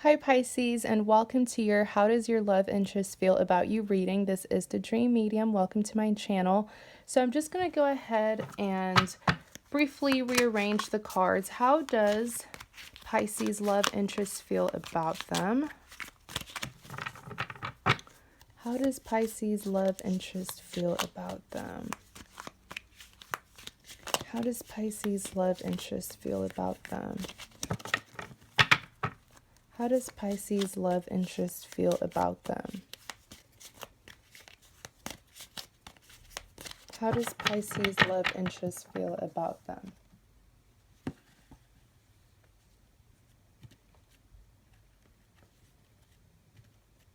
Hi Pisces, and welcome to your How Does Your Love Interest Feel About You reading. This is the Dream Medium. Welcome to my channel. So I'm just going to go ahead and briefly rearrange the cards. How does Pisces love interest feel about them? How does Pisces love interest feel about them? How does Pisces love interest feel about them? How does Pisces love interest feel about them? How does Pisces love interest feel about them?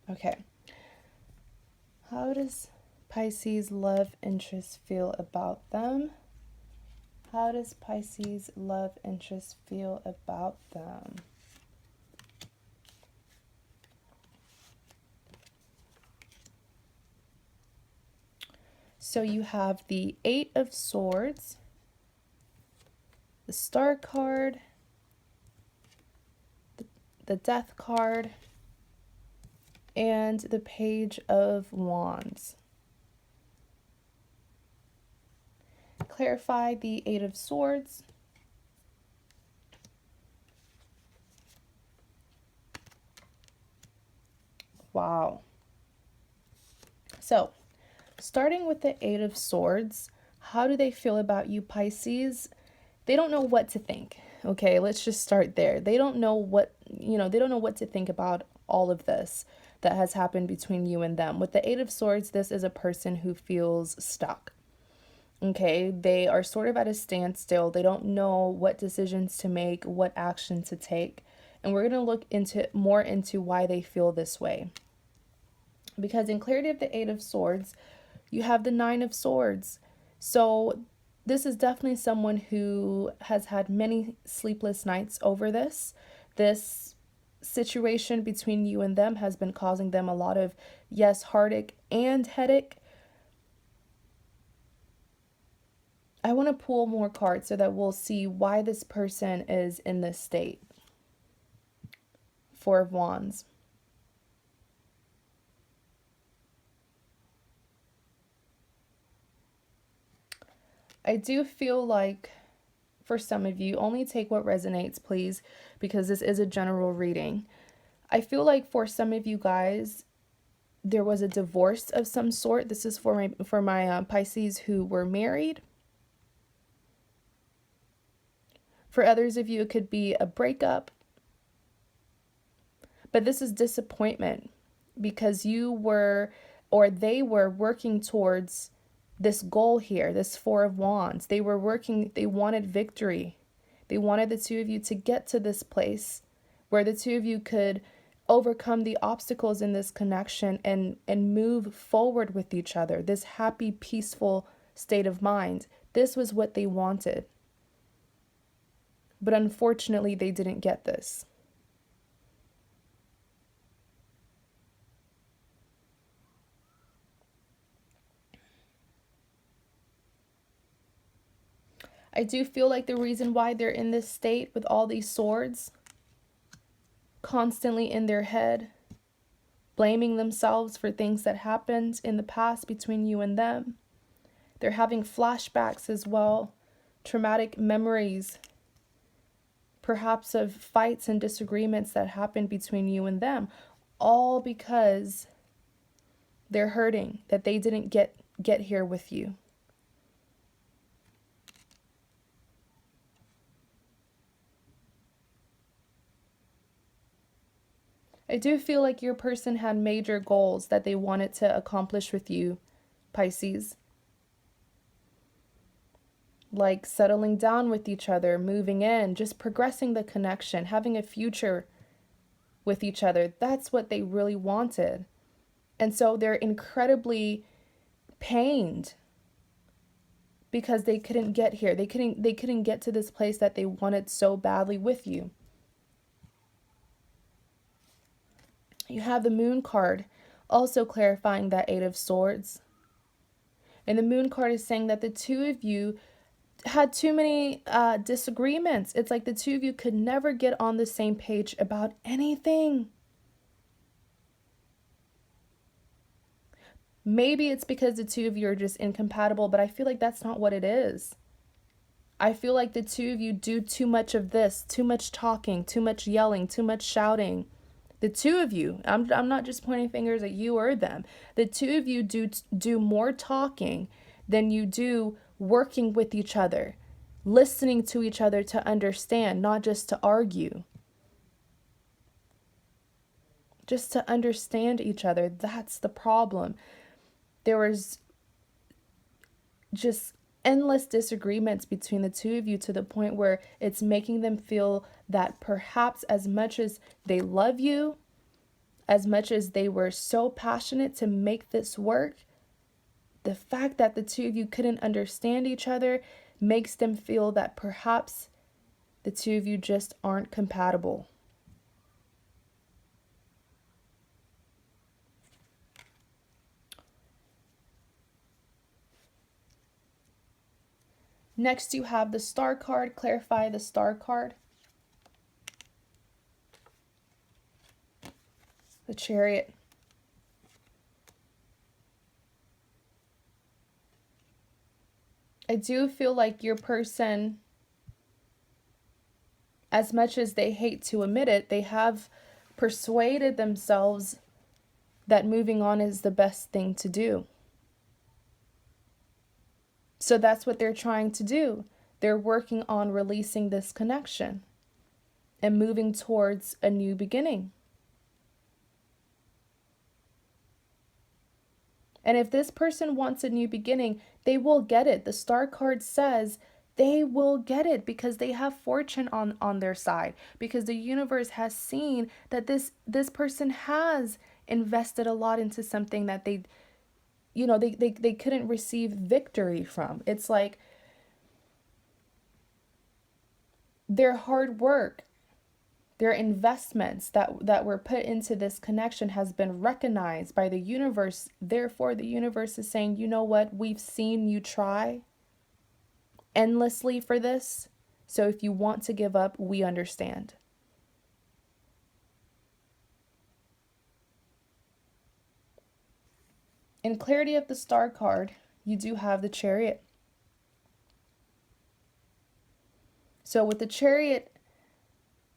Okay. How does Pisces love interest feel about them? How does Pisces love interest feel about them? So you have the Eight of Swords, the Star card, the Death card, and the Page of Wands. Clarify the Eight of Swords. Wow. So, starting with the Eight of Swords, how do they feel about you, Pisces? They don't know what to think. Okay, let's just start there. They don't know what, they don't know what to think about all of this that has happened between you and them. With the Eight of Swords, this is a person who feels stuck. Okay, they are sort of at a standstill. They don't know what decisions to make, what action to take. And we're going to look more into why they feel this way. Because in clarity of the Eight of Swords, you have the Nine of Swords. So this is definitely someone who has had many sleepless nights over this. This situation between you and them has been causing them a lot of, yes, heartache and headache. I want to pull more cards so that we'll see why this person is in this state. Four of Wands. I do feel like for some of you, only take what resonates, please, because this is a general reading. I feel like for some of you guys, there was a divorce of some sort. This is for my Pisces who were married. For others of you, it could be a breakup. But this is disappointment because you were, or they were working towards this goal here, this Four of Wands. They were working, they wanted victory. They wanted the two of you to get to this place where the two of you could overcome the obstacles in this connection and move forward with each other, this happy, peaceful state of mind. This was what they wanted. But unfortunately, they didn't get this. I do feel like the reason why they're in this state with all these swords constantly in their head, blaming themselves for things that happened in the past between you and them. They're having flashbacks as well, traumatic memories, perhaps of fights and disagreements that happened between you and them, all because they're hurting that they didn't get here with you. I do feel like your person had major goals that they wanted to accomplish with you, Pisces. Like settling down with each other, moving in, just progressing the connection, having a future with each other. That's what they really wanted. And so they're incredibly pained because they couldn't get here. They couldn't get to this place that they wanted so badly with you. You have the Moon card, also clarifying that Eight of Swords. And the Moon card is saying that the two of you had too many disagreements. It's like the two of you could never get on the same page about anything. Maybe it's because the two of you are just incompatible, but I feel like that's not what it is. I feel like the two of you do too much of this, too much talking, too much yelling, too much shouting. The two of you, I'm not just pointing fingers at you or them. The two of you do more talking than you do working with each other, listening to each other to understand, not just to argue. Just to understand each other. That's the problem. There was just endless disagreements between the two of you to the point where it's making them feel that perhaps as much as they love you, as much as they were so passionate to make this work, the fact that the two of you couldn't understand each other makes them feel that perhaps the two of you just aren't compatible. Next, you have the Star card. Clarify the Star card. The Chariot. I do feel like your person, as much as they hate to admit it, they have persuaded themselves that moving on is the best thing to do. So that's what they're trying to do. They're working on releasing this connection and moving towards a new beginning. And if this person wants a new beginning, they will get it. The Star card says they will get it because they have fortune on their side, because the universe has seen that this person has invested a lot into something that they couldn't receive victory from. It's like their hard work, their investments that were put into this connection has been recognized by the universe. Therefore, the universe is saying, you know what? We've seen you try endlessly for this. So if you want to give up, we understand. In clarity of the Star card, you do have the Chariot. So with the Chariot,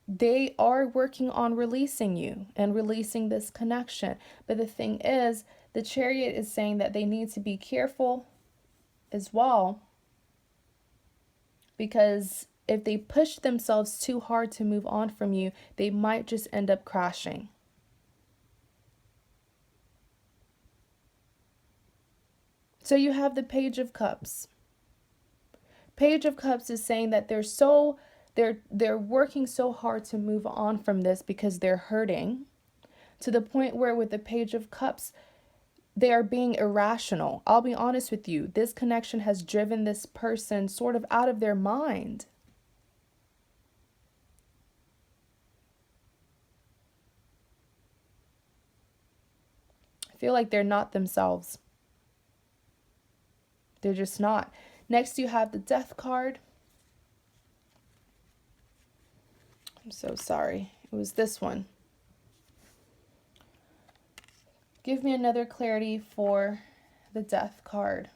they are working on releasing you and releasing this connection. But the thing is, the Chariot is saying that they need to be careful as well, because if they push themselves too hard to move on from you, they might just end up crashing. So you have the Page of Cups. Page of Cups is saying that they're working so hard to move on from this because they're hurting, to the point where with the Page of Cups, they are being irrational. I'll be honest with you. This connection has driven this person sort of out of their mind. I feel like they're not themselves. They're just not. Next, you have the Death card. I'm so sorry. It was this one. Give me another clarity for the Death card.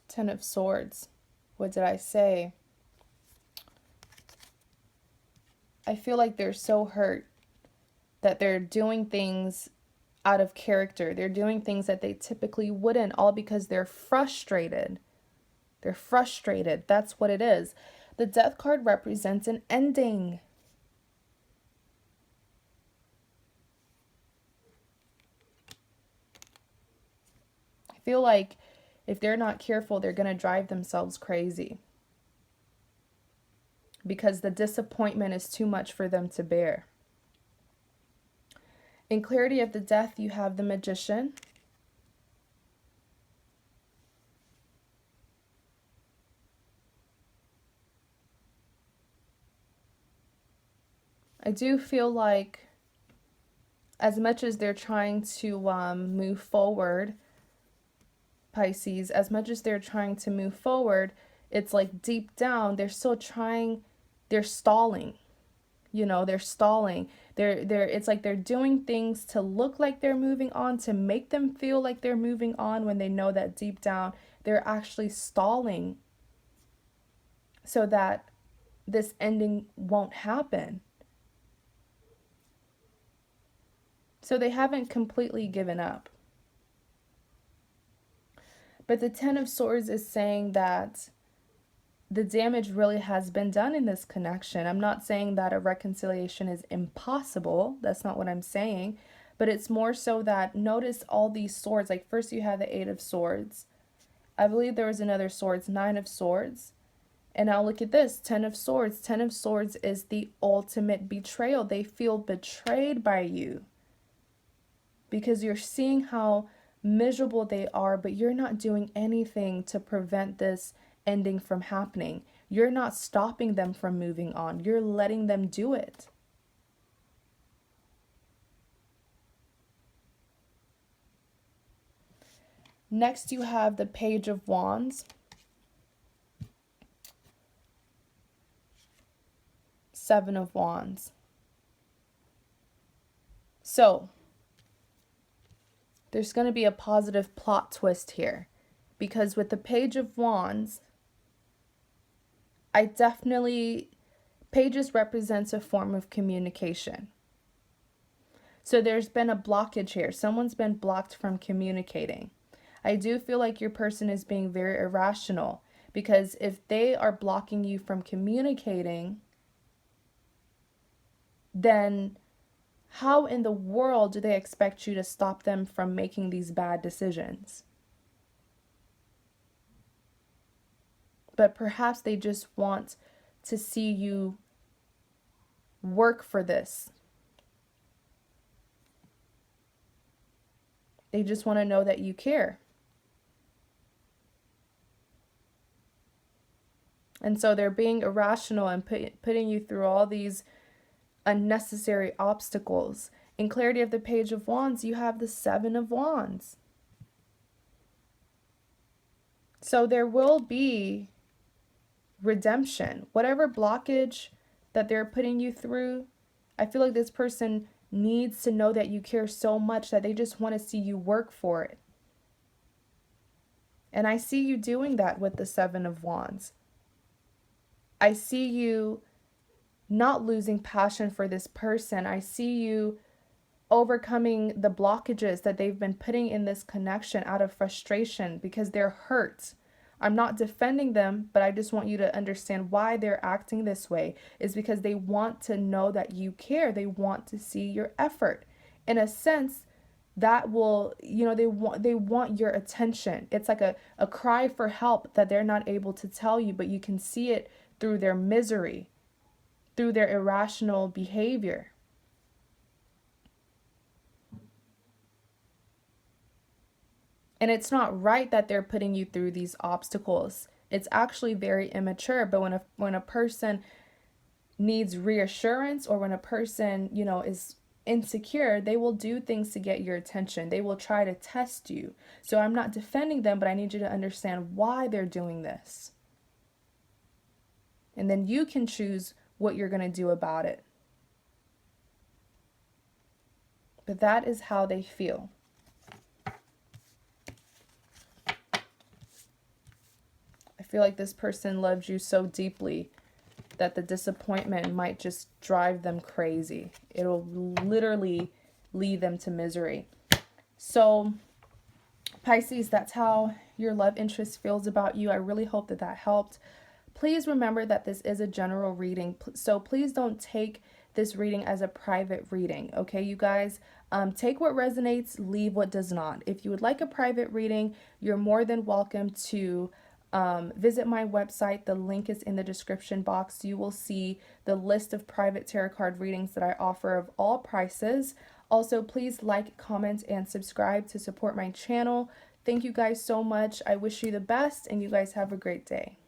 Ten of Swords. What did I say? I feel like they're so hurt that they're doing things out of character. They're doing things that they typically wouldn't, all because they're frustrated. They're frustrated. That's what it is. The Death card represents an ending. I feel like if they're not careful, they're going to drive themselves crazy, because the disappointment is too much for them to bear. In clarity of the Death, you have the Magician. I do feel like as much as they're trying to move forward, Pisces, as much as they're trying to move forward, it's like deep down, they're still trying, they're stalling. They're stalling. It's like they're doing things to look like they're moving on, to make them feel like they're moving on, when they know that deep down they're actually stalling so that this ending won't happen. So they haven't completely given up. But the Ten of Swords is saying that the damage really has been done in this connection. I'm not saying that a reconciliation is impossible. That's not what I'm saying. But it's more so that, notice all these swords. Like, first you have the Eight of Swords. I believe there was another swords, Nine of Swords. And now look at this, Ten of Swords. Ten of Swords is the ultimate betrayal. They feel betrayed by you because you're seeing how miserable they are, but you're not doing anything to prevent this ending from happening. You're not stopping them from moving on. You're letting them do it. Next, you have the Page of Wands, Seven of Wands. So there's going to be a positive plot twist here, because with the Page of Wands, Pages represents a form of communication. So there's been a blockage here. Someone's been blocked from communicating. I do feel like your person is being very irrational, because if they are blocking you from communicating, then how in the world do they expect you to stop them from making these bad decisions? But perhaps they just want to see you work for this. They just want to know that you care. And so they're being irrational and putting you through all these unnecessary obstacles. In clarity of the Page of Wands, you have the Seven of Wands. So there will be redemption. Whatever blockage that they're putting you through, I feel like this person needs to know that you care so much that they just want to see you work for it. And I see you doing that with the Seven of Wands. I see you not losing passion for this person. I see you overcoming the blockages that they've been putting in this connection out of frustration because they're hurt. I'm not defending them, but I just want you to understand why they're acting this way is because they want to know that you care. They want to see your effort. In a sense, that will, they want your attention. It's like a cry for help that they're not able to tell you, but you can see it through their misery, through their irrational behavior. And it's not right that they're putting you through these obstacles. It's actually very immature. But when a person needs reassurance, or when a person, is insecure, they will do things to get your attention. They will try to test you. So I'm not defending them, but I need you to understand why they're doing this. And then you can choose what you're going to do about it. But that is how they feel. I feel like this person loves you so deeply that the disappointment might just drive them crazy. It'll literally lead them to misery. So, Pisces, that's how your love interest feels about you. I really hope that that helped. Please remember that this is a general reading, so please don't take this reading as a private reading, okay, you guys? Take what resonates, leave what does not. If you would like a private reading, you're more than welcome to visit my website. The link is in the description box. You will see the list of private tarot card readings that I offer of all prices. Also, please like, comment, and subscribe to support my channel. Thank you guys so much. I wish you the best, and you guys have a great day.